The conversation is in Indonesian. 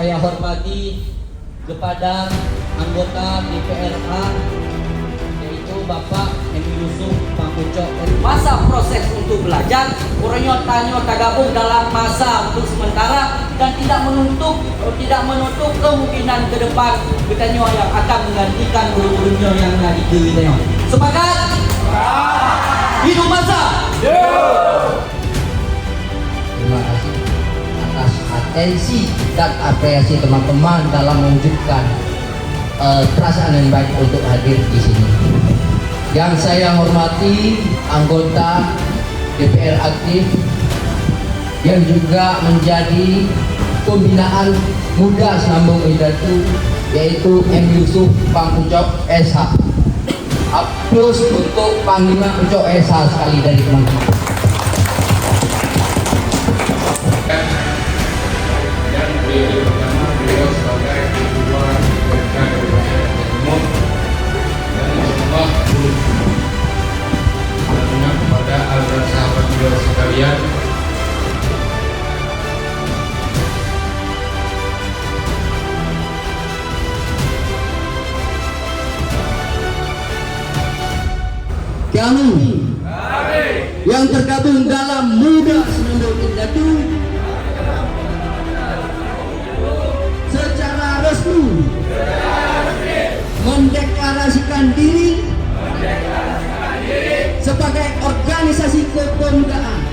saya hormati kepada anggota DPRA yaitu Bapak Emi Yusuf Pangkucok. Masa proses untuk belajar, nyota gabung dalam masa untuk sementara dan tidak menutup kemungkinan ke depan kita yang akan menggantikan guru-gurunya yang lagi kita. Sepakat? Hidup masa. Terima kasih atas atensi dan apresiasi teman-teman dalam mewujudkan perasaan yang baik untuk hadir di sini. Yang saya hormati anggota DPR aktif yang juga menjadi pembinaan muda Senambung Idatu yaitu M. Yusuf Pangkucok SH. Aplaus untuk Panglima Pucok SH sekali dari teman-teman. Dan periode pertama beliau sebagai ketua DPRK Kabupaten Timur dan insyaallah berguna kepada aliran sahabat beliau sekalian. Kami yang tergabung dalam Muda Senambung Idatu secara resmi mendeklarasikan diri sebagai organisasi kepemudaan